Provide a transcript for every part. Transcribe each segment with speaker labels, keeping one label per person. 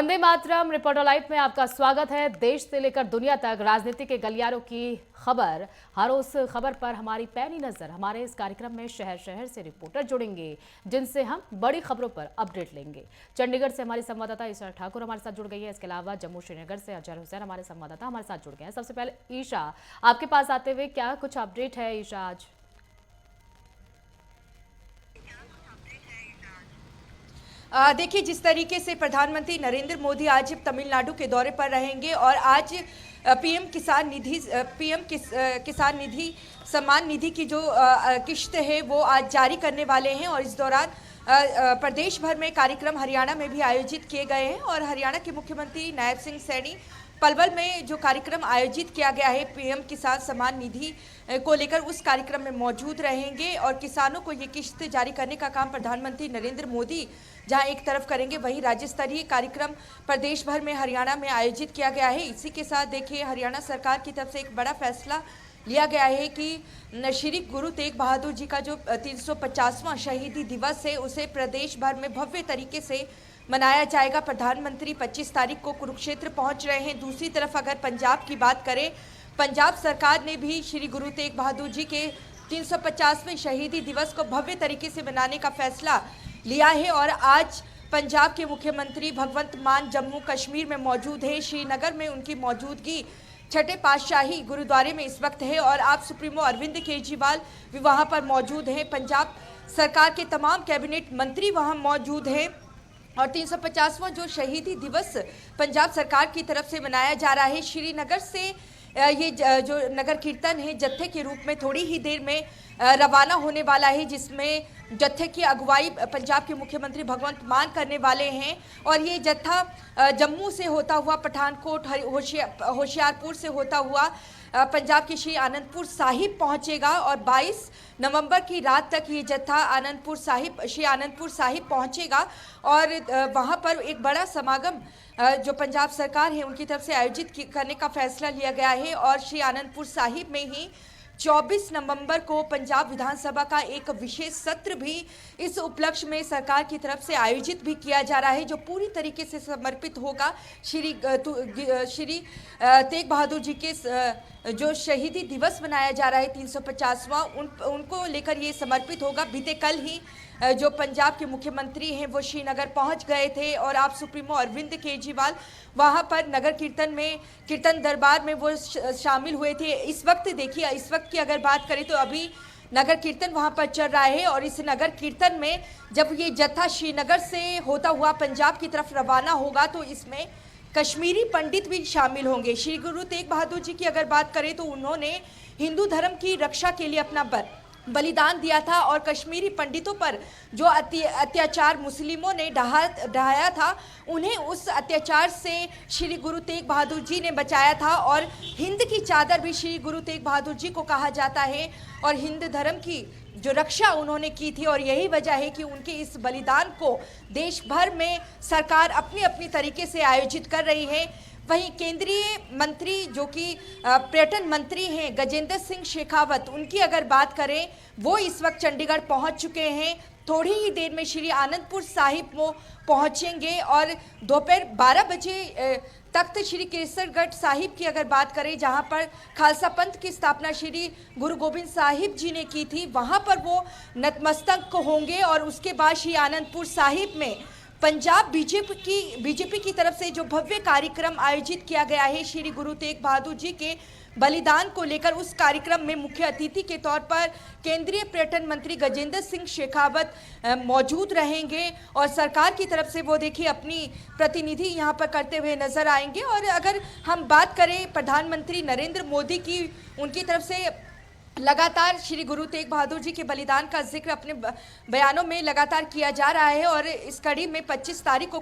Speaker 1: Vande Mataram reporter live में आपका स्वागत है। देश से लेकर दुनिया तक राजनीति के गलियारों की खबर, हर उस खबर पर हमारी पैनी नजर। हमारे इस कार्यक्रम में शहर शहर से रिपोर्टर जुड़ेंगे जिनसे हम बड़ी खबरों पर अपडेट लेंगे। चंडीगढ़ से हमारी संवाददाता ईशा ठाकुर हमारे साथ जुड़ गई है। इसके अलावा जम्मू श्रीनगर से अजहर हुसैन हमारे संवाददाता हमारे साथ जुड़ गए हैं। सबसे पहले ईशा, आपके पास आते हुए क्या कुछ अपडेट है ईशा आज?
Speaker 2: देखिए, जिस तरीके से प्रधानमंत्री नरेंद्र मोदी आज तमिलनाडु के दौरे पर रहेंगे और आज पीएम किसान निधि सम्मान निधि की जो किश्त है वो आज जारी करने वाले हैं। और इस दौरान प्रदेश भर में कार्यक्रम हरियाणा में भी आयोजित किए गए हैं और हरियाणा के मुख्यमंत्री नायब सिंह सैनी पलवल में जो कार्यक्रम आयोजित किया गया है पीएम किसान सम्मान निधि को लेकर, उस कार्यक्रम में मौजूद रहेंगे। और किसानों को ये किश्त जारी करने का काम प्रधानमंत्री नरेंद्र मोदी जहां एक तरफ करेंगे, वहीं राज्य स्तरीय कार्यक्रम प्रदेश भर में हरियाणा में आयोजित किया गया है। इसी के साथ देखिए, हरियाणा सरकार की तरफ से एक बड़ा फैसला लिया गया है कि श्री गुरु तेग बहादुर जी का जो 350वां शहीदी दिवस है उसे प्रदेश भर में भव्य तरीके से मनाया जाएगा। प्रधानमंत्री 25 तारीख को कुरुक्षेत्र पहुंच रहे हैं। दूसरी तरफ अगर पंजाब की बात करें, पंजाब सरकार ने भी श्री गुरु तेग बहादुर जी के 350वें शहीदी दिवस को भव्य तरीके से मनाने का फैसला लिया है। और आज पंजाब के मुख्यमंत्री भगवंत मान जम्मू कश्मीर में मौजूद है। श्रीनगर में उनकी मौजूदगी छठे पातशाही गुरुद्वारे में इस वक्त है और आप सुप्रीमो अरविंद केजरीवाल भी वहां पर मौजूद हैं। पंजाब सरकार के तमाम कैबिनेट मंत्री वहां मौजूद हैं और 350वां जो शहीदी दिवस पंजाब सरकार की तरफ से मनाया जा रहा है। श्रीनगर से ये जो नगर कीर्तन है जत्थे के रूप में थोड़ी ही देर में रवाना होने वाला है, जिसमें जत्थे की अगुवाई पंजाब के मुख्यमंत्री भगवंत मान करने वाले हैं। और ये जत्था जम्मू से होता हुआ पठानकोट होशियारपुर से होता हुआ पंजाब के श्री आनंदपुर साहिब पहुंचेगा और 22 नवंबर की रात तक ये जत्था श्री आनंदपुर साहिब पहुंचेगा। और वहां पर एक बड़ा समागम जो पंजाब सरकार है उनकी तरफ से आयोजित करने का फैसला लिया गया है। और श्री आनंदपुर साहिब में ही 24 नवंबर को पंजाब विधानसभा का एक विशेष सत्र भी इस उपलक्ष्य में सरकार की तरफ से आयोजित भी किया जा रहा है, जो पूरी तरीके से समर्पित होगा श्री तेग बहादुर जी के जो शहीदी दिवस मनाया जा रहा है 350वां, उनको लेकर ये समर्पित होगा। बीते कल ही जो पंजाब के मुख्यमंत्री हैं वो श्रीनगर पहुंच गए थे और आप सुप्रीमो अरविंद केजरीवाल वहां पर नगर कीर्तन दरबार में वो शामिल हुए थे। इस वक्त देखिए, इस वक्त की अगर बात करें तो अभी नगर कीर्तन वहां पर चल रहा है और इस नगर कीर्तन में जब ये जत्था श्रीनगर से होता हुआ पंजाब की तरफ रवाना होगा तो इसमें कश्मीरी पंडित भी शामिल होंगे। श्री गुरु तेग बहादुर जी की अगर बात करें तो उन्होंने हिंदू धर्म की रक्षा के लिए अपना बलिदान दिया था और कश्मीरी पंडितों पर जो अत्याचार मुस्लिमों ने ढहाया था, उन्हें उस अत्याचार से श्री गुरु तेग बहादुर जी ने बचाया था। और हिंद की चादर भी श्री गुरु तेग बहादुर जी को कहा जाता है और हिंद धर्म की जो रक्षा उन्होंने की थी। और यही वजह है कि उनके इस बलिदान को देश भर में सरकार अपनी अपनी तरीके से आयोजित कर रही है। वहीं केंद्रीय मंत्री जो कि पर्यटन मंत्री हैं गजेंद्र सिंह शेखावत, उनकी अगर बात करें वो इस वक्त चंडीगढ़ पहुंच चुके हैं। थोड़ी ही देर में श्री आनंदपुर साहिब वो पहुंचेंगे और दोपहर 12 बजे तख्त श्री केसरगढ़ साहिब की अगर बात करें, जहां पर खालसा पंथ की स्थापना श्री गुरु गोबिंद साहिब जी ने की थी, वहां पर वो नतमस्तक होंगे। और उसके बाद श्री आनंदपुर साहिब में पंजाब बीजेपी की तरफ से जो भव्य कार्यक्रम आयोजित किया गया है श्री गुरु तेग बहादुर जी के बलिदान को लेकर, उस कार्यक्रम में मुख्य अतिथि के तौर पर केंद्रीय पर्यटन मंत्री गजेंद्र सिंह शेखावत मौजूद रहेंगे और सरकार की तरफ से वो देखिए अपनी प्रतिनिधि यहाँ पर करते हुए नजर आएंगे। और अगर हम बात करें प्रधानमंत्री नरेंद्र मोदी की, उनकी तरफ से लगातार श्री गुरु तेग बहादुर जी के बलिदान का जिक्र अपने बयानों में लगातार किया जा रहा है। और इस कड़ी में 25 तारीख को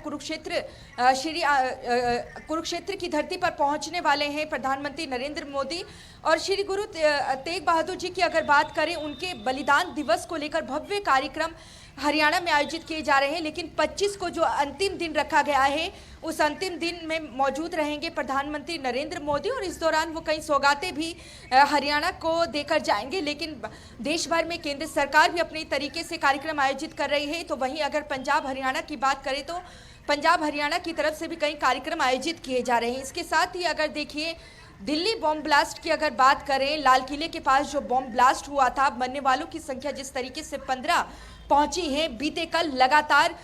Speaker 2: कुरुक्षेत्र की धरती पर पहुंचने वाले हैं प्रधानमंत्री नरेंद्र मोदी। और श्री गुरु तेग बहादुर जी की अगर बात करें, उनके बलिदान दिवस को लेकर भव्य कार्यक्रम हरियाणा में आयोजित किए जा रहे हैं। लेकिन 25 को जो अंतिम दिन रखा गया है, उस अंतिम दिन में मौजूद रहेंगे प्रधानमंत्री नरेंद्र मोदी और इस दौरान वो कई सौगातें भी हरियाणा को देकर जाएंगे। लेकिन देश भर में केंद्र सरकार भी अपने तरीके से कार्यक्रम आयोजित कर रही है। तो वहीं अगर पंजाब हरियाणा की बात करें तो पंजाब हरियाणा की तरफ से भी कई कार्यक्रम आयोजित किए जा रहे हैं। इसके साथ ही अगर देखिए दिल्ली बॉम्ब ब्लास्ट की अगर बात करें, लाल किले के पास जो बॉम्ब ब्लास्ट हुआ था, मरने वालों की संख्या जिस तरीके से 15 पहुंची है, बीते कल लगातार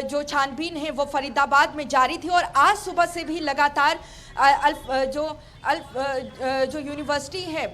Speaker 2: जो छानबीन है वो फरीदाबाद में जारी थी और आज सुबह से भी लगातार जो यूनिवर्सिटी है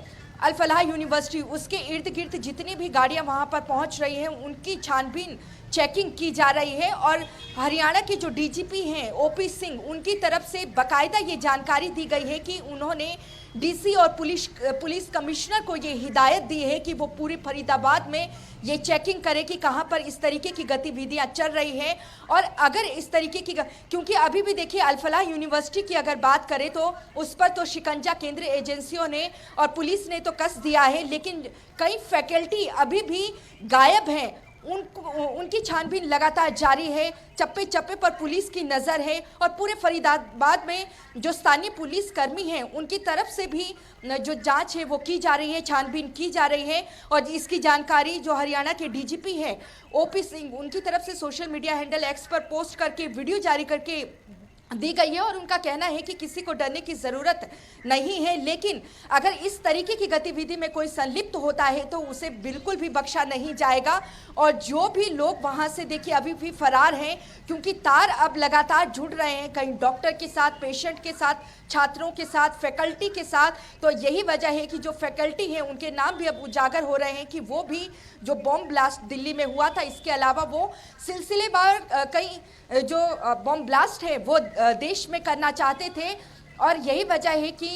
Speaker 2: अल फलाह यूनिवर्सिटी, उसके इर्द गिर्द जितनी भी गाड़ियां वहां पर पहुंच रही हैं उनकी छानबीन चेकिंग की जा रही है। और हरियाणा के जो डीजीपी हैं ओपी सिंह, उनकी तरफ से बाकायदा ये जानकारी दी गई है कि उन्होंने डीसी और पुलिस कमिश्नर को ये हिदायत दी है कि वो पूरी फरीदाबाद में ये चेकिंग करें कि कहां पर इस तरीके की गतिविधियां चल रही हैं। और अगर इस तरीके की क्योंकि अभी भी देखिए अल फलाह यूनिवर्सिटी की अगर बात करें तो उस पर तो शिकंजा केंद्रीय एजेंसियों ने और पुलिस ने तो कस दिया है, लेकिन कई फैकल्टी अभी भी गायब हैं। उनकी छानबीन लगातार जारी है, चप्पे चप्पे पर पुलिस की नज़र है और पूरे फरीदाबाद में जो स्थानीय पुलिस कर्मी हैं उनकी तरफ से भी जो जांच है वो की जा रही है, छानबीन की जा रही है। और इसकी जानकारी जो हरियाणा के डीजीपी हैं ओपी सिंह, उनकी तरफ से सोशल मीडिया हैंडल एक्स पर पोस्ट करके वीडियो जारी करके दी गई है और उनका कहना है कि किसी को डरने की ज़रूरत नहीं है, लेकिन अगर इस तरीके की गतिविधि में कोई संलिप्त होता है तो उसे बिल्कुल भी बख्शा नहीं जाएगा। और जो भी लोग वहां से देखिए अभी भी फरार हैं, क्योंकि तार अब लगातार जुड़ रहे हैं, कहीं डॉक्टर के साथ, पेशेंट के साथ, छात्रों के साथ, फैकल्टी के साथ। तो यही वजह है कि जो फैकल्टी हैं उनके नाम भी अब उजागर हो रहे हैं कि वो भी जो बॉम्ब ब्लास्ट दिल्ली में हुआ था, इसके अलावा वो सिलसिलेवार कई जो बॉम्ब ब्लास्ट है वो देश में करना चाहते थे। और यही वजह है कि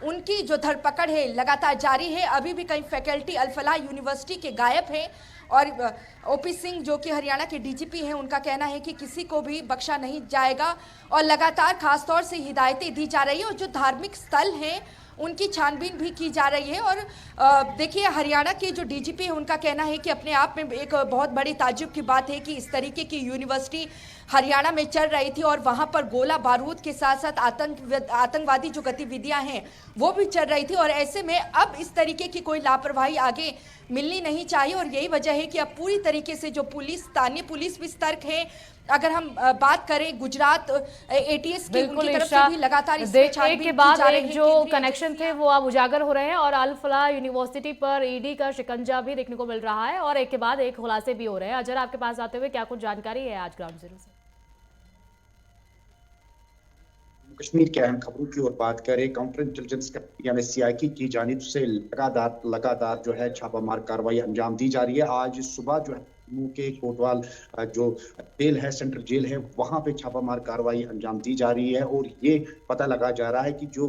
Speaker 2: उनकी जो धरपकड़ है लगातार जारी है। अभी भी कई फैकल्टी अल फलाह यूनिवर्सिटी के गायब हैं और ओपी सिंह जो कि हरियाणा के डीजीपी हैं, उनका कहना है कि किसी को भी बख्शा नहीं जाएगा और लगातार खासतौर से हिदायतें दी जा रही है और जो धार्मिक स्थल हैं उनकी छानबीन भी की जा रही है। और देखिए हरियाणा के जो डीजीपी है उनका कहना है कि अपने आप में एक बहुत बड़ी ताज्जुब की बात है कि इस तरीके की यूनिवर्सिटी हरियाणा में चल रही थी और वहां पर गोला बारूद के साथ साथ आतंकवादी जो गतिविधियां हैं वो भी चल रही थी। और ऐसे में अब इस तरीके की कोई लापरवाही आगे मिलनी नहीं चाहिए और यही वजह है कि अब पूरी तरीके से जो पुलिस, स्थानीय पुलिस भी सतर्क है। अगर हम बात करें गुजरात एटीएस की, उनकी तरफ से भी लगातार इसमें छानबीन
Speaker 1: के बाद
Speaker 2: की जा रही
Speaker 1: एक
Speaker 2: है।
Speaker 1: जो कनेक्शन थे वो अब उजागर हो रहे हैं और अल फलाह यूनिवर्सिटी पर ईडी का शिकंजा भी देखने को मिल रहा है और एक के बाद एक खुलासे भी हो रहे हैं। अजर, आपके पास आते हुए क्या कुछ जानकारी है आज ग्राउंड जीरो से?
Speaker 3: कश्मीर के अहम खबरों की ओर बात करें, काउंटर इंटेलिजेंस यानी सीआईकी की जानिब से लगातार जो है छापामार कार्रवाई अंजाम दी जा रही है। आज सुबह जो है के कोतवाल जो जेल है, सेंट्रल जेल है, वहां पे छापामार कार्रवाई अंजाम दी जा रही है और ये पता लगा जा रहा है कि जो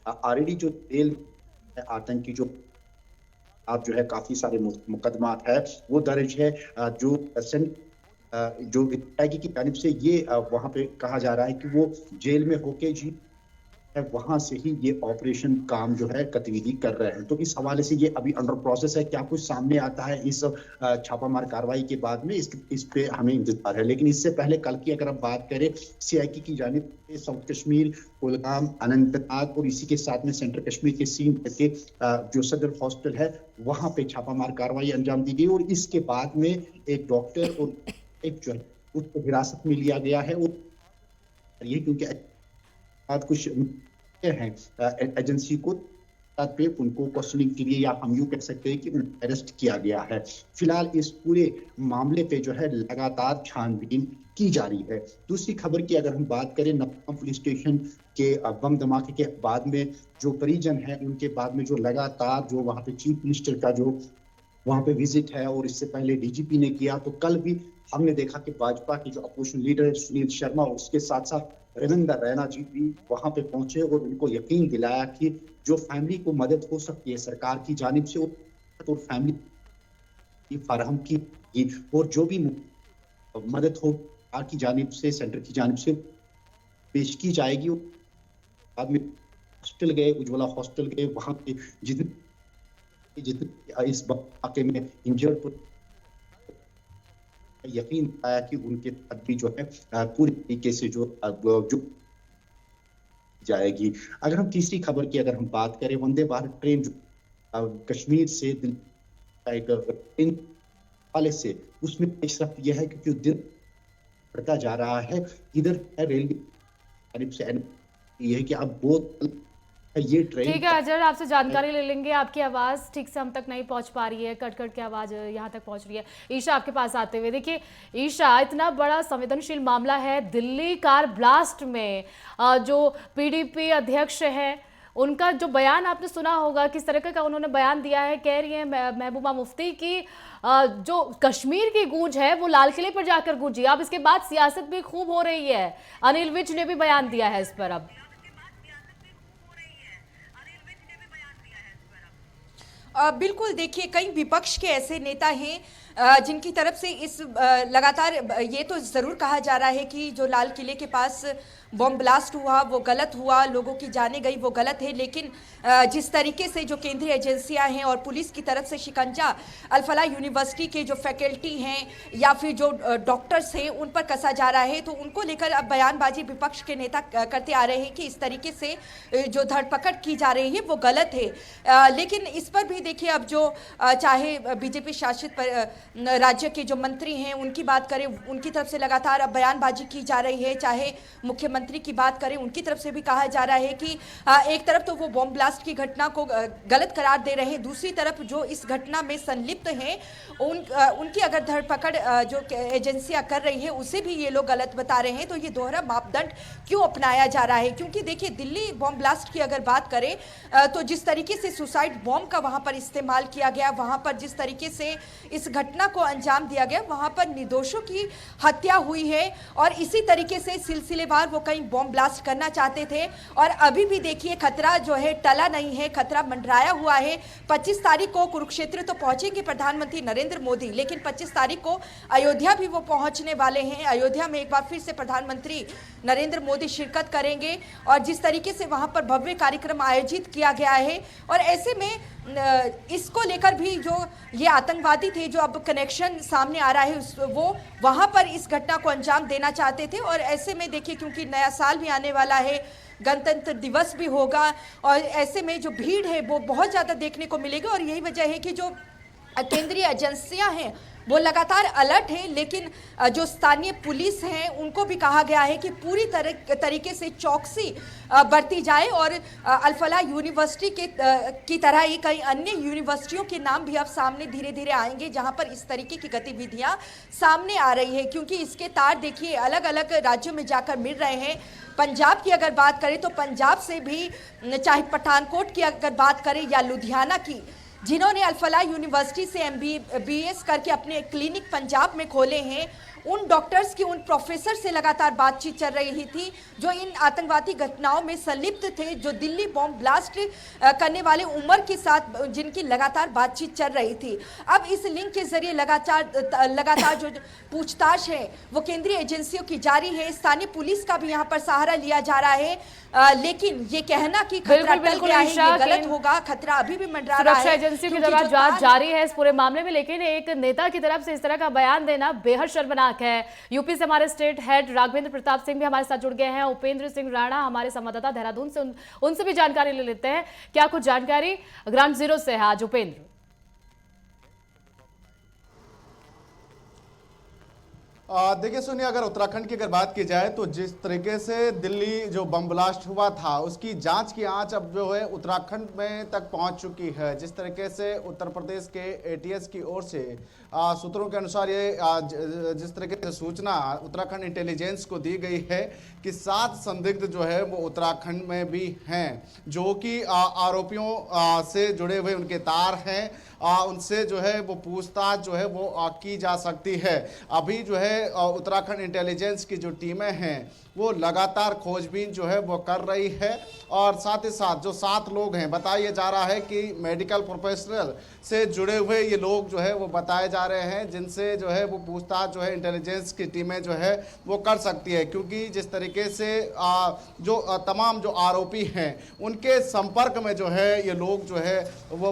Speaker 3: ऑलरेडी जो जेल आतंकी जो आप जो है काफी सारे मुकदमात है वो दर्ज है। जो सीआईकी की जानिब से ये वहां पे कहा जा रहा है कि वो जेल में होके जी वहां से ही ये ऑपरेशन काम जो है गतिविधि कर रहे हैं। तो इस हवाले से ये अभी अंडर प्रोसेस है, क्या कुछ सामने आता है इस छापामार कार्रवाई के बाद में इस पे हमें इंतजार है। लेकिन इससे पहले कल की अगर हम बात करें, सीआईकी की जानिब से साउथ कश्मीर, कुलगाम, अनंतनाग और इसी के साथ में सेंट्रल कश्मीर के सीन के जो सदर हॉस्पिटल है वहां पे छापामार कार्रवाई अंजाम दी गई और इसके बाद में एक डॉक्टर और एक जो है उसको हिरासत में लिया गया है। और ये क्योंकि कुछ हैं एजेंसी को पे उनको क्वेश्चनिंग के लिए, या हम यूं कह सकते हैं कि अरेस्ट किया गया है। फिलहाल इस पूरे मामले पे जो है लगातार छानबीन की जा रही है। दूसरी खबर की अगर हम बात करें, नौगाम पुलिस स्टेशन के बम धमाके के बाद में जो परिजन है उनके बाद में जो लगातार जो वहां पे चीफ मिनिस्टर का जो वहां पे विजिट है और इससे पहले डीजीपी ने किया, तो कल भी हमने देखा कि भाजपा के जो अपोजिशन लीडर सुनील शर्मा और उसके साथ साथ रविंद्र रैना जी भी वहां पे पहुंचे और उनको यकीन दिलाया कि जो फैमिली को मदद हो सकती है सरकार की जानिब से और फैमिली फराहम की और जो भी मदद हो सरकार की जानिब से, सेंटर की जानिब से पेश की जाएगी। बाद में हॉस्टल गए, उज्ज्वला हॉस्टल गए, वहां पे जितने इस वाक़े में इंजर्ड यकीन पाया कि उनके साथ भी जो है पूरी तरीके से जो जाएगी। अगर हम तीसरी खबर की अगर हम बात करें, वंदे भारत ट्रेन जो कश्मीर से दिल्ली एक ट्रेन वाले से उसमें पेशरफ यह है क्योंकि दिन बढ़ता जा रहा है। इधर रेलवे जानिब से ये है कि अब वो ये ट्रेन
Speaker 1: ठीक है अजहर, आपसे जानकारी ले लेंगे। आपकी आवाज़ ठीक से हम तक नहीं पहुंच पा रही है, कट कट के आवाज़ यहाँ तक पहुंच रही है। ईशा, आपके पास आते हुए, देखिए ईशा, इतना बड़ा संवेदनशील मामला है दिल्ली कार ब्लास्ट में। जो पीडीपी अध्यक्ष है उनका जो बयान आपने सुना होगा, किस तरह का उन्होंने बयान दिया है। कह रही है महबूबा मुफ्ती की जो कश्मीर की गूंज है वो लाल किले पर जाकर गूंजी। अब इसके बाद सियासत भी खूब हो रही है। अनिल विज ने भी बयान दिया है इस पर। अब
Speaker 2: बिल्कुल, देखिए कई विपक्ष के ऐसे नेता हैं जिनकी तरफ से इस लगातार ये तो ज़रूर कहा जा रहा है कि जो लाल किले के पास बम ब्लास्ट हुआ वो गलत हुआ, लोगों की जानें गई वो गलत है। लेकिन जिस तरीके से जो केंद्रीय एजेंसियां हैं और पुलिस की तरफ से शिकंजा अल-फलाह यूनिवर्सिटी के जो फैकल्टी हैं या फिर जो डॉक्टर्स हैं उन पर कसा जा रहा है, तो उनको लेकर अब बयानबाजी विपक्ष के नेता करते आ रहे हैं कि इस तरीके से जो धरपकड़ की जा रही है वो गलत है। लेकिन इस पर भी देखिए अब जो चाहे बीजेपी शासित राज्य के जो मंत्री हैं उनकी बात करें, उनकी तरफ से लगातार अब बयानबाजी की जा रही है। चाहे मुख्यमंत्री की बात करें, उनकी तरफ से भी कहा जा रहा है कि एक तरफ तो वो बॉम्ब ब्लास्ट की घटना को गलत करार दे रहे हैं, दूसरी तरफ जो इस घटना में संलिप्त हैं उनकी अगर धरपकड़ जो एजेंसियां कर रही है उसे भी ये लोग गलत बता रहे हैं। तो ये दोहरा मापदंड क्यों अपनाया जा रहा है? क्योंकि देखिए दिल्ली बॉम्ब ब्लास्ट की अगर बात करें तो जिस तरीके से सुसाइड बॉम्ब का वहां पर इस्तेमाल किया गया, वहां पर जिस तरीके से इस घटना को अंजाम दिया गया, वहां पर निर्दोषों की हत्या हुई है और इसी तरीके से सिलसिलेवार वो कहीं बॉम्ब ब्लास्ट करना चाहते थे। और अभी भी देखिए खतरा जो है टला नहीं है, खतरा मंडराया हुआ है। 25 तारीख को कुरुक्षेत्र तो पहुंचेंगे प्रधानमंत्री नरेंद्र मोदी, लेकिन 25 तारीख को अयोध्या भी वो पहुंचने वाले हैं। अयोध्या में एक बार फिर से प्रधानमंत्री नरेंद्र मोदी शिरकत करेंगे और जिस तरीके से वहां पर भव्य कार्यक्रम आयोजित किया गया है, और ऐसे में इसको लेकर भी जो ये आतंकवादी थे जो अब कनेक्शन सामने आ रहा है वो वहां पर इस घटना को अंजाम देना चाहते थे। और ऐसे में देखिए क्योंकि नया साल भी आने वाला है, गणतंत्र दिवस भी होगा, और ऐसे में जो भीड़ है वो बहुत ज़्यादा देखने को मिलेगी। और यही वजह है कि जो केंद्रीय एजेंसियां हैं वो लगातार अलर्ट है, लेकिन जो स्थानीय पुलिस हैं उनको भी कहा गया है कि पूरी तरीके से चौकसी बरती जाए। और अल-फलाह यूनिवर्सिटी की तरह ही कई अन्य यूनिवर्सिटियों के नाम भी अब सामने धीरे धीरे आएंगे जहां पर इस तरीके की गतिविधियां सामने आ रही है, क्योंकि इसके तार देखिए अलग अलग राज्यों में जाकर मिल रहे हैं। पंजाब की अगर बात करें तो पंजाब से भी, चाहे पठानकोट की अगर बात करें या लुधियाना की, जिन्होंने अल-फलाह यूनिवर्सिटी से MBBS करके अपने क्लिनिक पंजाब में खोले हैं, उन डॉक्टर्स की, उन प्रोफेसर से लगातार बातचीत चल रही थी जो इन आतंकवादी घटनाओं में संलिप्त थे, जो दिल्ली बॉम्ब ब्लास्ट करने वाले उमर के साथ जिनकी लगातार बातचीत चल रही थी। अब इस लिंक के जरिए लगातार जो पूछताछ है वो केंद्रीय एजेंसियों की जारी है। स्थानीय पुलिस का भी यहाँ पर सहारा लिया जा रहा है, लेकिन ये कहना कि खतरा टल गया है ये गलत होगा। खतरा अभी भी मंडरा रहा है।
Speaker 1: सुरक्षा एजेंसियों की तरफ जांच जारी है इस पूरे मामले में, लेकिन एक नेता की तरफ से इस तरह का बयान देना बेहद शर्मनाक है। यूपी से हमारे स्टेट हेड राघवेंद्र प्रताप सिंह भी हमारे साथ जुड़ गए हैं। उपेंद्र सिंह राणा हमारे संवाददाता देहरादून से, उनसे भी जानकारी ले लेते हैं। क्या कुछ जानकारी ग्राउंड जीरो से है आज उपेंद्र?
Speaker 4: देखिए सुनिए, अगर उत्तराखंड की अगर बात की जाए तो जिस तरीके से दिल्ली जो बम ब्लास्ट हुआ था उसकी जांच की आंच अब जो है उत्तराखंड में तक पहुंच चुकी है। जिस तरीके से उत्तर प्रदेश के ATS की ओर से सूत्रों के अनुसार ये जिस तरीके से सूचना उत्तराखंड इंटेलिजेंस को दी गई है कि 7 संदिग्ध जो है वो उत्तराखंड में भी हैं, जो कि आरोपियों से जुड़े हुए उनके तार हैं, उनसे जो है वो पूछताछ जो है वो की जा सकती है। अभी जो है उत्तराखंड इंटेलिजेंस की जो टीमें हैं वो लगातार खोजबीन जो है वो कर रही है। और साथ ही साथ जो 7 लोग हैं, बताया जा रहा है कि मेडिकल प्रोफेशनल से जुड़े हुए ये लोग जो है वो बताए जा रहे हैं, जिनसे जो है वो पूछताछ जो है इंटेलिजेंस की टीमें जो है वो कर सकती है। क्योंकि जिस तरीके से जो तमाम जो आरोपी हैं उनके संपर्क में जो है ये लोग जो है वो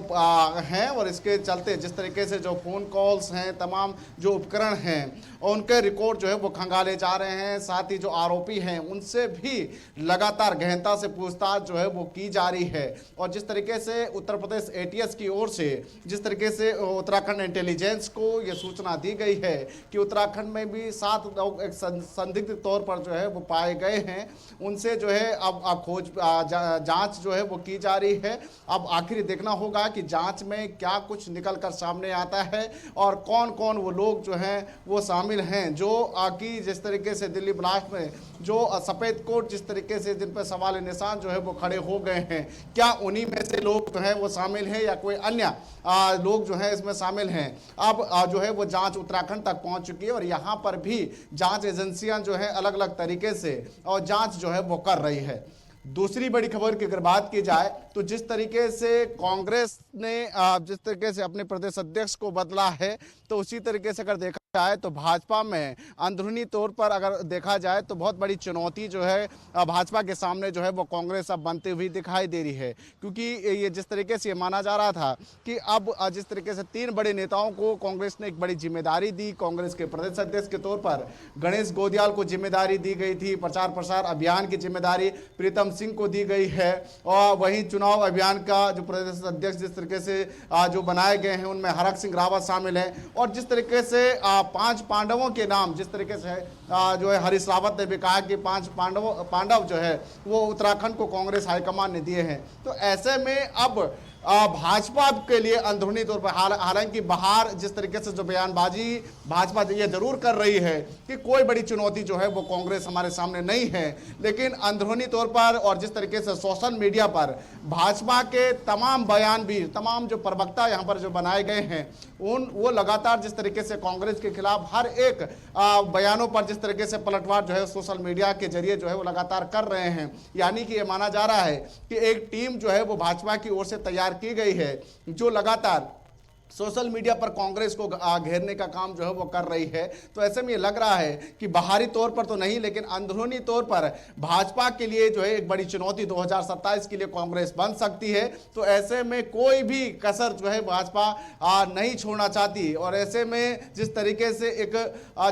Speaker 4: हैं, और इसके चलते जिस तरीके से जो फ़ोन कॉल्स हैं, तमाम जो उपकरण हैं उनके रिकॉर्ड जो है वो खंगाले जा रहे हैं। साथ ही जो आरोपी आरोपी हैं उनसे भी लगातार गहनता से पूछताछ जो है वो की जा रही है। और जिस तरीके से उत्तर प्रदेश एटीएस की ओर से जिस तरीके से उत्तराखंड इंटेलिजेंस को ये सूचना दी गई है कि उत्तराखंड में भी 7 लोग एक संदिग्ध तौर पर जो है वो पाए गए हैं, उनसे जो है अब खोज जांच जो है वो की जा रही है। अब आखिर देखना होगा कि जांच में क्या कुछ निकल कर सामने आता है और कौन कौन वो लोग जो हैं वो शामिल हैं जो कि जिस तरीके से दिल्ली ब्लास्ट में जो सफ़ेद कोट जिस तरीके से जिन पर सवाल निशान जो है वो खड़े हो गए हैं, क्या उन्हीं में से लोग जो है वो शामिल हैं या कोई अन्य लोग जो है इसमें शामिल हैं। अब जो है वो जांच उत्तराखंड तक पहुंच चुकी है और यहाँ पर भी जांच एजेंसियां जो है अलग अलग तरीके से और जांच जो है वो कर रही है। दूसरी बड़ी खबर की अगर बात की जाए तो जिस तरीके से कांग्रेस ने जिस तरीके से अपने प्रदेश अध्यक्ष को बदला है, तो उसी तरीके से अगर देखा जाए तो भाजपा में अंदरूनी तौर पर अगर देखा जाए तो बहुत बड़ी चुनौती जो है भाजपा के सामने जो है वो कांग्रेस अब बनती हुई दिखाई दे रही है। क्योंकि ये जिस तरीके से ये माना जा रहा था कि अब जिस तरीके से 3 बड़े नेताओं को कांग्रेस ने एक बड़ी जिम्मेदारी दी, कांग्रेस के प्रदेश अध्यक्ष के तौर पर गणेश गोदियाल को जिम्मेदारी दी गई थी, प्रचार प्रसार अभियान की जिम्मेदारी प्रीतम सिंह को दी गई है और वहीं चुनाव अभियान का जो प्रदेश अध्यक्ष जिस तरीके से जो बनाए गए हैं उनमें हरक सिंह रावत शामिल हैं। और जिस तरीके से 5 पांडवों के नाम जिस तरीके से जो है हरीश रावत ने भी कहा कि 5 पांडव जो है वो उत्तराखंड को कांग्रेस हाईकमान ने दिए हैं। तो ऐसे में अब भाजपा के लिए अंदरूनी तौर पर हालांकि बाहर जिस तरीके से जो बयानबाजी भाजपा ये जरूर कर रही है कि कोई बड़ी चुनौती जो है वो कांग्रेस हमारे सामने नहीं है, लेकिन अंदरूनी तौर पर और जिस तरीके से सोशल मीडिया पर भाजपा के तमाम बयान भी तमाम जो प्रवक्ता यहाँ पर जो बनाए गए हैं वो लगातार जिस तरीके से कांग्रेस के खिलाफ हर एक बयानों पर जिस तरीके से पलटवार जो है सोशल मीडिया के जरिए जो है वो लगातार कर रहे हैं। यानी कि ये माना जा रहा है कि एक टीम जो है वो भाजपा की ओर से तैयार की गई है जो लगातार सोशल मीडिया पर कांग्रेस को घेरने का काम जो है वो कर रही है। तो ऐसे में ये लग रहा है कि बाहरी तौर पर तो नहीं लेकिन अंदरूनी तौर पर भाजपा के लिए जो है एक बड़ी चुनौती 2027 के लिए कांग्रेस बन सकती है। तो ऐसे में कोई भी कसर जो है भाजपा नहीं छोड़ना चाहती और ऐसे में जिस तरीके से एक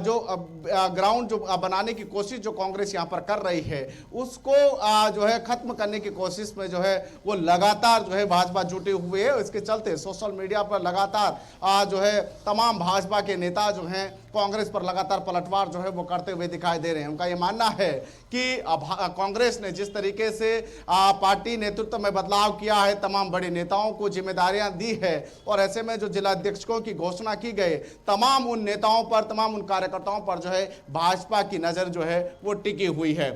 Speaker 4: जो ग्राउंड जो बनाने की कोशिश जो कांग्रेस यहाँ पर कर रही है उसको जो है खत्म करने की कोशिश में जो है वो लगातार जो है भाजपा जुटे हुए है। इसके चलते सोशल मीडिया पर लगातार जो है तमाम भाजपा के नेता जो हैं कांग्रेस पर लगातार पलटवार जो है वो करते हुए दिखाई दे रहे हैं। उनका ये मानना है कि कांग्रेस ने जिस तरीके से पार्टी नेतृत्व में बदलाव किया है, तमाम बड़े नेताओं को जिम्मेदारियां दी है और ऐसे में जो जिला अध्यक्षों की घोषणा की गई तमाम उन नेताओं पर तमाम उन कार्यकर्ताओं पर जो है भाजपा की नजर जो है वो टिकी हुई है।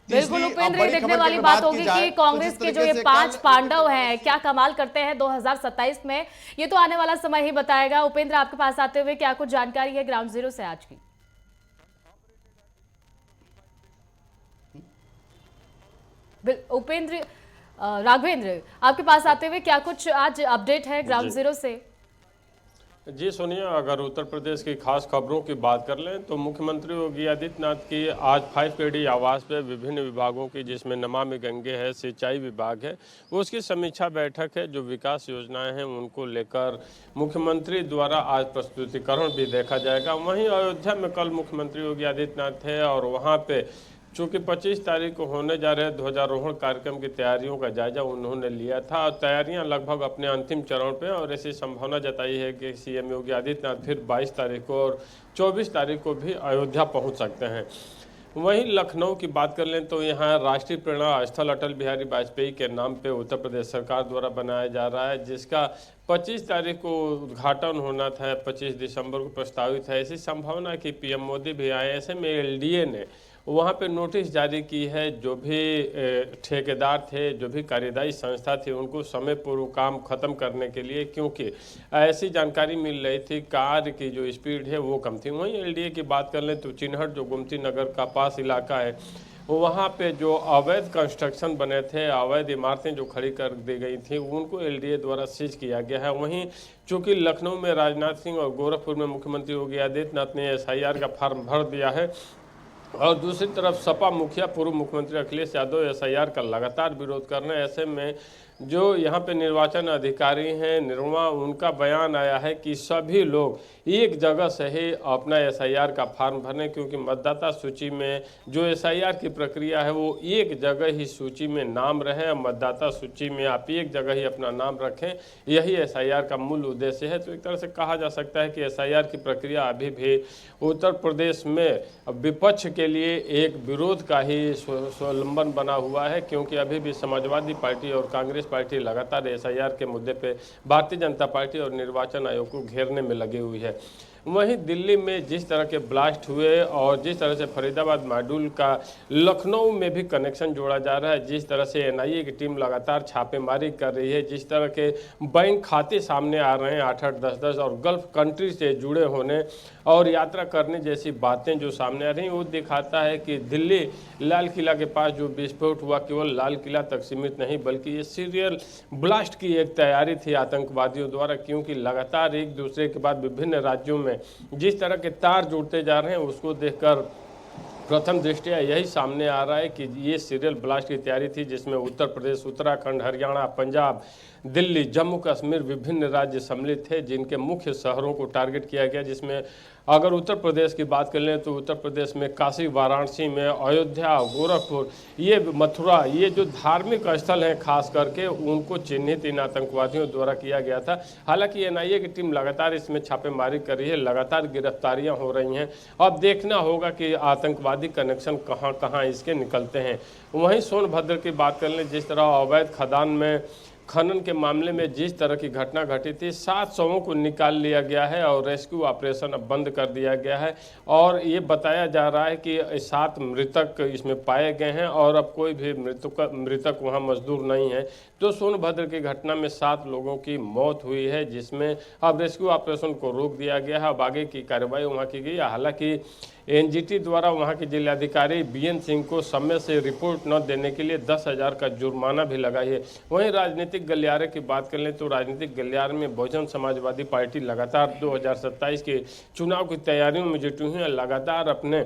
Speaker 1: बिल्कुल उपेंद्र, देखने वाली बात होगी कि कांग्रेस के जो ये 5 पांडव हैं क्या कमाल करते हैं 2027 में, ये तो आने वाला समय ही बताएगा। उपेंद्र, आपके पास आते हुए क्या कुछ जानकारी है ग्राउंड जीरो से आज की? उपेंद्र, राघवेंद्र, आपके पास आते हुए क्या कुछ आज अपडेट है ग्राउंड जीरो से?
Speaker 5: जी सुनिए, अगर उत्तर प्रदेश की खास खबरों की बात कर लें तो मुख्यमंत्री योगी आदित्यनाथ की आज 5KD आवास पे विभिन्न विभागों की जिसमें नमामि गंगे है, सिंचाई विभाग है, उसकी समीक्षा बैठक है। जो विकास योजनाएं हैं उनको लेकर मुख्यमंत्री द्वारा आज प्रस्तुतिकरण भी देखा जाएगा। वहीं अयोध्या में कल मुख्यमंत्री योगी आदित्यनाथ थे और वहाँ पे चूँकि 25 तारीख को होने जा रहे ध्वजारोहण कार्यक्रम की तैयारियों का जायजा उन्होंने लिया था और तैयारियां लगभग अपने अंतिम चरण पे और ऐसी संभावना जताई है कि सीएम योगी आदित्यनाथ फिर 22 तारीख को और 24 तारीख को भी अयोध्या पहुंच सकते हैं। वहीं लखनऊ की बात कर लें तो यहाँ राष्ट्रीय प्रेरणा स्थल अटल बिहारी वाजपेयी के नाम पे उत्तर प्रदेश सरकार द्वारा बनाया जा रहा है, जिसका 25 तारीख को उद्घाटन होना था, 25 दिसंबर को प्रस्तावित है। ऐसी संभावना कि पीएम मोदी भी आए। ऐसे में एलडीए ने वहाँ पे नोटिस जारी की है, जो भी ठेकेदार थे, जो भी कार्यदायी संस्था थी, उनको समय पूर्व काम खत्म करने के लिए, क्योंकि ऐसी जानकारी मिल रही थी कार्य की जो स्पीड है वो कम थी। वहीं एलडीए की बात कर लें तो चिन्हट जो गोमती नगर का पास इलाका है वहाँ पे जो अवैध कंस्ट्रक्शन बने थे, अवैध इमारतें जो खड़ी कर दी गई थी, उनको एलडीए द्वारा सीज किया गया है। वहीं चूँकि लखनऊ में राजनाथ सिंह और गोरखपुर में मुख्यमंत्री योगी आदित्यनाथ ने एसआईआर का फॉर्म भर दिया है और दूसरी तरफ सपा मुखिया पूर्व मुख्यमंत्री अखिलेश यादव एसआईआर का लगातार विरोध कर रहे हैं। ऐसे में जो यहाँ पे निर्वाचन अधिकारी हैं निर्मा, उनका बयान आया है कि सभी लोग एक जगह से ही अपना एसआईआर का फॉर्म भरें, क्योंकि मतदाता सूची में जो एसआईआर की प्रक्रिया है वो एक जगह ही सूची में नाम रहे, मतदाता सूची में आप एक जगह ही अपना नाम रखें, यही एसआईआर का मूल उद्देश्य है। तो एक तरह से कहा जा सकता है कि एसआईआर की प्रक्रिया अभी भी उत्तर प्रदेश में विपक्ष के लिए एक विरोध का ही स्वावलंबन बना हुआ है, क्योंकि अभी भी समाजवादी पार्टी और कांग्रेस पार्टी लगातार एसआईआर के मुद्दे पे भारतीय जनता पार्टी और निर्वाचन आयोग को घेरने में लगी हुई है। वहीं दिल्ली में जिस तरह के ब्लास्ट हुए और जिस तरह से फरीदाबाद मॉड्यूल का लखनऊ में भी कनेक्शन जोड़ा जा रहा है, जिस तरह से एनआईए की टीम लगातार छापेमारी कर रही है, जिस तरह के बैंक खाते सामने आ रहे हैं 8-8, 10-10 और गल्फ कंट्री से जुड़े होने और यात्रा करने जैसी बातें जो सामने आ रही हैं, वो दिखाता है कि दिल्ली लाल किला के पास जो विस्फोट हुआ केवल लाल किला तक सीमित नहीं बल्कि ये सीरियल ब्लास्ट की एक तैयारी थी आतंकवादियों द्वारा, क्योंकि लगातार एक दूसरे के बाद विभिन्न राज्यों में जिस तरह के तार जुड़ते जा रहे हैं उसको देखकर प्रथम दृष्टया यही सामने आ रहा है कि ये सीरियल ब्लास्ट की तैयारी थी, जिसमें उत्तर प्रदेश, उत्तराखंड, हरियाणा, पंजाब, दिल्ली, जम्मू कश्मीर विभिन्न राज्य सम्मिलित थे, जिनके मुख्य शहरों को टारगेट किया गया। जिसमें अगर उत्तर प्रदेश की बात कर लें तो उत्तर प्रदेश में काशी, वाराणसी में, अयोध्या, गोरखपुर, ये मथुरा, ये जो धार्मिक स्थल हैं खास करके उनको चिन्हित इन आतंकवादियों द्वारा किया गया था। हालांकि एनआईए की टीम लगातार इसमें छापेमारी कर रही है, लगातार गिरफ्तारियां हो रही हैं। अब देखना होगा कि आतंकवादी कनेक्शन कहां कहां इसके निकलते हैं। वहीं सोनभद्र की बात कर लें, जिस तरह अवैध खदान में खनन के मामले में जिस तरह की घटना घटी थी, 7 शवों को निकाल लिया गया है और रेस्क्यू ऑपरेशन अब बंद कर दिया गया है और ये बताया जा रहा है कि 7 मृतक इसमें पाए गए हैं और अब कोई भी मृतक वहां मजदूर नहीं है। तो सोनभद्र की घटना में 7 लोगों की मौत हुई है, जिसमें अब रेस्क्यू ऑपरेशन को रोक दिया गया है। अब आगे की कार्रवाई वहाँ की गई। हालांकि एनजीटी द्वारा वहां के जिलाधिकारी बीएन सिंह को समय से रिपोर्ट न देने के लिए 10,000 का जुर्माना भी लगाई है। वहीं राजनीतिक गलियारे की बात कर लें तो राजनीतिक गलियारे में बहुजन समाजवादी पार्टी लगातार 2027 के चुनाव की तैयारियों में जुटी हुई है, लगातार अपने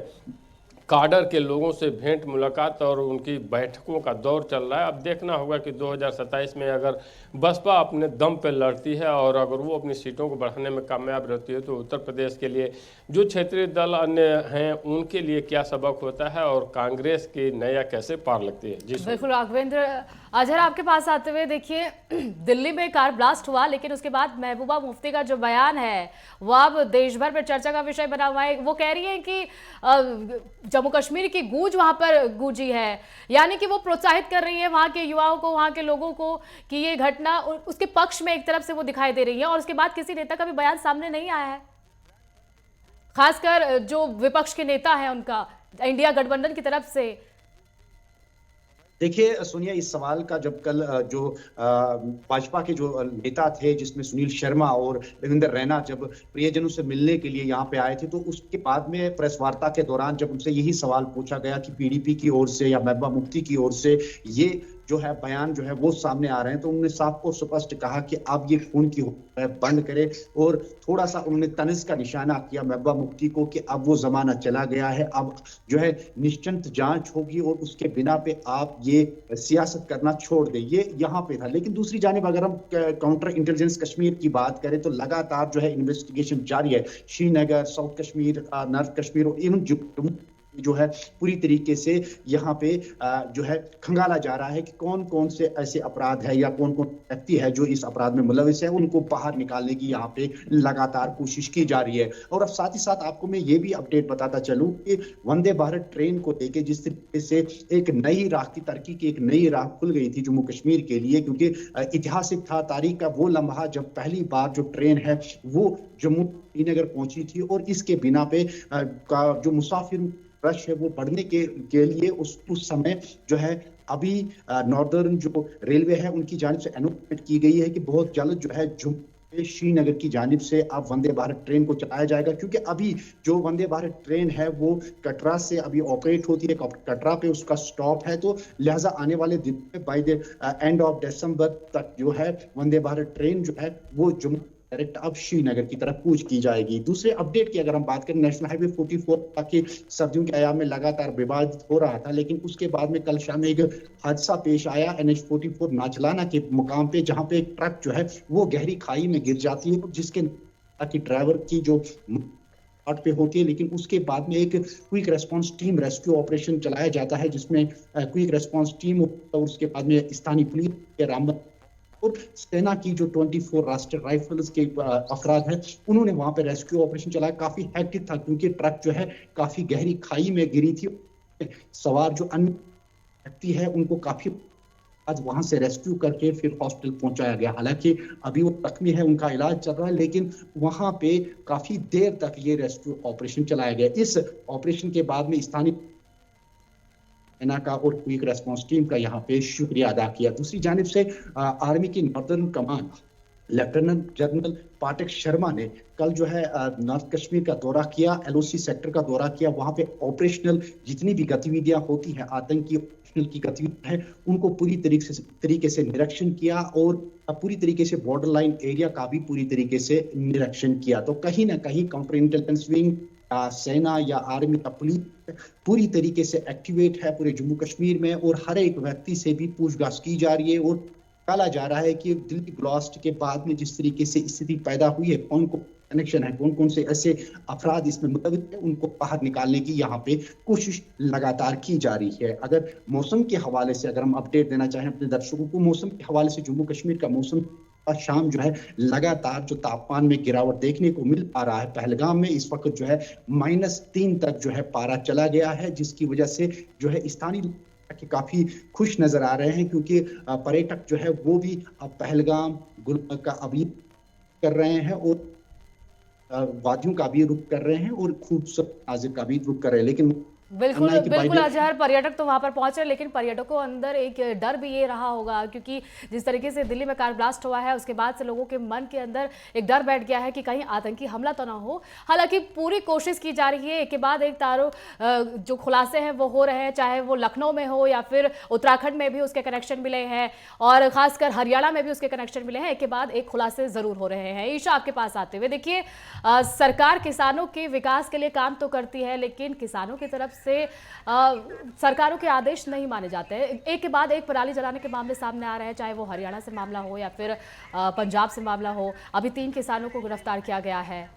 Speaker 5: काडर के लोगों से भेंट मुलाकात और उनकी बैठकों का दौर चल रहा है। अब देखना होगा कि 2027 में अगर बसपा अपने दम पे लड़ती है और अगर वो अपनी सीटों को बढ़ाने में कामयाब रहती है तो उत्तर प्रदेश के लिए जो क्षेत्रीय दल अन्य हैं उनके लिए क्या सबक होता है और कांग्रेस की नया कैसे पार लगती है। जी
Speaker 1: बिल्कुल राघवेंद्र, अजहर आपके पास आते हुए देखिए, दिल्ली में कार ब्लास्ट हुआ लेकिन उसके बाद महबूबा मुफ्ती का जो बयान है वो अब देश भर में चर्चा का विषय बना हुआ है। वो कह रही है कि जम्मू कश्मीर की गूंज वहां पर गूंजी है, यानी कि वो प्रोत्साहित कर रही है वहां के युवाओं को, वहां के लोगों को कि ये घटना उसके पक्ष में एक तरफ से वो दिखाई दे रही है और उसके बाद किसी नेता का भी बयान सामने नहीं आया है, खासकर जो विपक्ष के नेता हैं उनका इंडिया गठबंधन की तरफ से।
Speaker 3: देखिए सोनिया, इस सवाल का जब कल जो भाजपा के जो नेता थे जिसमें सुनील शर्मा और देवेंद्र रैना जब प्रियजनों से मिलने के लिए यहाँ पे आए थे तो उसके बाद में प्रेस वार्ता के दौरान जब उनसे यही सवाल पूछा गया कि पीडीपी की ओर से या महबूबा मुफ्ती की ओर से ये जो है बयान जो है वो सामने आ रहे हैं तो उन्होंने साफ और स्पष्ट कहा कि अब ये खून की बंद करे और थोड़ा सा उन्होंने तनिज का निशाना किया महबूबा मुफ्ती को कि अब वो जमाना चला गया है, अब जो है निश्चिंत जांच होगी और उसके बिना पे आप ये सियासत करना छोड़ दें। ये यहाँ पे था। लेकिन दूसरी जानिब अगर हम काउंटर इंटेलिजेंस कश्मीर की बात करें तो लगातार जो है इन्वेस्टिगेशन जारी है। श्रीनगर, साउथ कश्मीर, नॉर्थ कश्मीर और इवन जो है पूरी तरीके से यहाँ पे जो है खंगाला जा रहा है कि कौन कौन से ऐसे अपराध है या कौन कौन व्यक्ति है जो इस अपराध में मुलविस है, उनको बाहर निकालने की यहाँ पे लगातार कोशिश की जा रही है। और अब साथ ही साथ आपको मैं ये भी अपडेट बताता चलूं कि वंदे भारत ट्रेन को लेके जिस तरीके से एक नई राह की तरक्की की एक नई राह खुल गई थी जम्मू कश्मीर के लिए, क्योंकि ऐतिहासिक था तारीख का वो लम्हा जब पहली बार जो ट्रेन है वो जम्मू श्रीनगर पहुंची थी और इसके बिना पे जो मुसाफिर रश है वो बढ़ने के लिए उस समय जो है अभी नॉर्दर्न जो रेलवे है उनकी जानिब से अनाउंसमेंट की गई है कि बहुत जल्द जो है श्रीनगर की जानिब से अब वंदे भारत ट्रेन को चलाया जाएगा, क्योंकि अभी जो वंदे भारत ट्रेन है वो कटरा से अभी ऑपरेट होती है, कटरा पे उसका स्टॉप है, तो लिहाजा आने वाले दिन में by the end of December तक जो है वंदे भारत ट्रेन जो है वो जम्मू डायरेक्ट अब श्रीनगर की तरफ कूच की जाएगी। दूसरे अपडेट की अगर हम बात करें, नेशनल हाईवे 44 के सर्दियों के आयाम में लगातार विवादित हो रहा था, लेकिन उसके बाद में कल शाम एक हादसा पेश आया NH 44 नाचलाना के मुकाम पे, जहां पे एक ट्रक जो है वो गहरी खाई में गिर जाती है, जिसके कि ड्राइवर की जो स्पॉट पे होती है, लेकिन उसके बाद में एक quick response team rescue operation चलाया जाता है, जिसमें क्विक रेस्पॉन्स टीम और उसके बाद में स्थानीय पुलिस के रामबन और सेना की जो 24 राष्ट्रीय राइफल्स के अफराद हैं, उन्होंने वहां पे रेस्क्यू ऑपरेशन चलाया। काफी हेक्टिक था क्योंकि ट्रक जो है काफी गहरी खाई में गिरी थी। सवार जो अन्य व्यक्ति है उनको काफी आज वहां से रेस्क्यू करके फिर हॉस्पिटल पहुंचाया गया। हालांकि अभी वो जख्मी है, उनका इलाज चल रहा है, लेकिन वहां पे काफी देर तक ये रेस्क्यू ऑपरेशन चलाया गया। इस ऑपरेशन के बाद में स्थानीय सेना का और क्विक रेस्पॉन्स टीम का यहाँ पे शुक्रिया अदा किया। दूसरी जानिब से आर्मी की नॉर्दर्न कमांड लेफ्टिनेंट जनरल पाठक शर्मा ने कल जो है नॉर्थ कश्मीर का दौरा किया, LOC सेक्टर का दौरा किया। वहां पे ऑपरेशनल जितनी भी गतिविधियां होती हैं, आतंकी ऑपरेशनल की गतिविधियां हैं, उनको पूरी तरीके से निरीक्षण किया और पूरी तरीके से बॉर्डर लाइन एरिया का भी पूरी तरीके से निरीक्षण किया। तो कहीं ना कहीं काउंटर इंटेलिजेंस विंग, सेना या आर्मी का पुलिस पूरी तरीके से एक्टिवेट है पूरे जम्मू कश्मीर में, और हर एक व्यक्ति से भी पूछताछ की जा रही है और निकाला जा रहा है कि दिल्ली ब्लास्ट के बाद में जिस तरीके से स्थिति पैदा हुई है, कौन कौन कनेक्शन है, कौन कौन से ऐसे अफराद इसमें मुलविस है, उनको बाहर निकालने की यहाँ पे कोशिश लगातार की जा रही है। अगर मौसम के हवाले से अगर हम अपडेट देना चाहें अपने दर्शकों को, मौसम के हवाले से जम्मू कश्मीर का मौसम शाम जो है लगातार जो तापमान में गिरावट देखने को मिल पा रहा है। पहलगाम में इस वक्त जो है -3 तक जो है पारा चला गया है, जिसकी वजह से जो है स्थानीय कि काफी खुश नजर आ रहे हैं, क्योंकि पर्यटक जो है वो भी अब पहलगाम गुलमर्ग का अभी कर रहे हैं और वादियों का भी रुख कर रहे हैं और खूबसूरत नाजिर का भी रुख कर रहे हैं। लेकिन
Speaker 1: बिल्कुल बिल्कुल अजहर, पर्यटक तो वहां पर पहुंच रहे, लेकिन पर्यटकों अंदर एक डर भी ये रहा होगा, क्योंकि जिस तरीके से दिल्ली में कार ब्लास्ट हुआ है उसके बाद से लोगों के मन के अंदर एक डर बैठ गया है कि कहीं आतंकी हमला तो ना हो। हालांकि पूरी कोशिश की जा रही है, एक के बाद एक तारों जो खुलासे हैं वो हो रहे हैं, चाहे वो लखनऊ में हो या फिर उत्तराखंड में भी उसके कनेक्शन मिले हैं और खासकर हरियाणा में भी उसके कनेक्शन मिले हैं। एक के बाद एक खुलासे जरूर हो रहे हैं। ईशा, आपके पास आते हुए देखिए, सरकार किसानों के विकास के लिए काम तो करती है, लेकिन किसानों की तरफ से सरकारों के आदेश नहीं माने जाते हैं। एक के बाद एक पराली जलाने के मामले सामने आ रहे हैं, चाहे वो हरियाणा से मामला हो या फिर पंजाब से मामला हो। अभी 3 किसानों को गिरफ्तार किया गया है।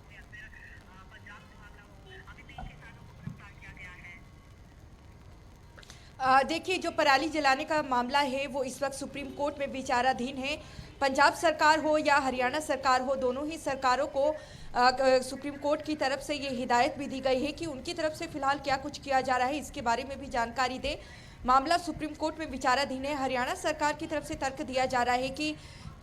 Speaker 2: देखिए, जो पराली जलाने का मामला है वो इस वक्त सुप्रीम कोर्ट में विचाराधीन है। पंजाब सरकार हो या हरियाणा सरकार हो, दोनों ही सरकारों को सुप्रीम कोर्ट की तरफ से ये हिदायत भी दी गई है कि उनकी तरफ से फिलहाल क्या कुछ किया जा रहा है इसके बारे में भी जानकारी दे। मामला सुप्रीम कोर्ट में विचाराधीन है। हरियाणा सरकार की तरफ से तर्क दिया जा रहा है कि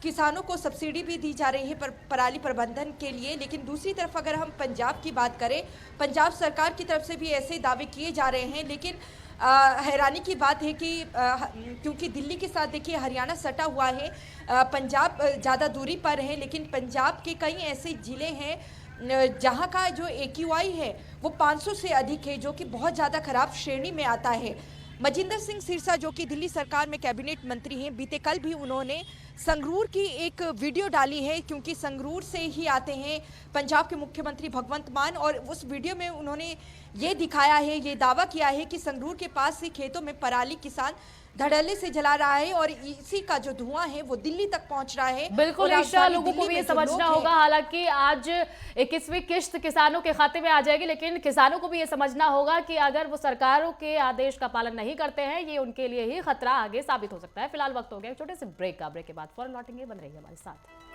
Speaker 2: किसानों को सब्सिडी भी दी जा रही है पराली प्रबंधन के लिए, लेकिन दूसरी तरफ अगर हम पंजाब की बात करें, पंजाब सरकार की तरफ से भी ऐसे दावे किए जा रहे हैं। लेकिन हैरानी की बात है कि क्योंकि दिल्ली के साथ देखिए हरियाणा सटा हुआ है, पंजाब ज़्यादा दूरी पर है, लेकिन पंजाब के कई ऐसे ज़िले हैं जहां का जो AQI है वो 500 से अधिक है, जो कि बहुत ज़्यादा खराब श्रेणी में आता है। मजिंदर सिंह सिरसा, जो कि दिल्ली सरकार में कैबिनेट मंत्री हैं, बीते कल भी उन्होंने संगरूर की एक वीडियो डाली है, क्योंकि संगरूर से ही आते हैं पंजाब के मुख्यमंत्री भगवंत मान, और उस वीडियो में उन्होंने ये दिखाया है, ये दावा किया है कि संगरूर के पास ही खेतों में पराली किसान धड़ल्ले से जला रहा है और इसी का जो धुआं है वो दिल्ली तक पहुंच रहा है।
Speaker 1: बिल्कुल ईशा, लोगों को भी ये समझना होगा, हालांकि आज 21वीं किश्त किसानों के खाते में आ जाएगी, लेकिन किसानों को भी ये समझना होगा कि अगर वो सरकारों के आदेश का पालन नहीं करते हैं, ये उनके लिए ही खतरा आगे साबित हो सकता है। फिलहाल वक्त हो गया छोटे से ब्रेक का। ब्रेक के बाद फौरन लौटेंगे, बन रहिए हमारे साथ।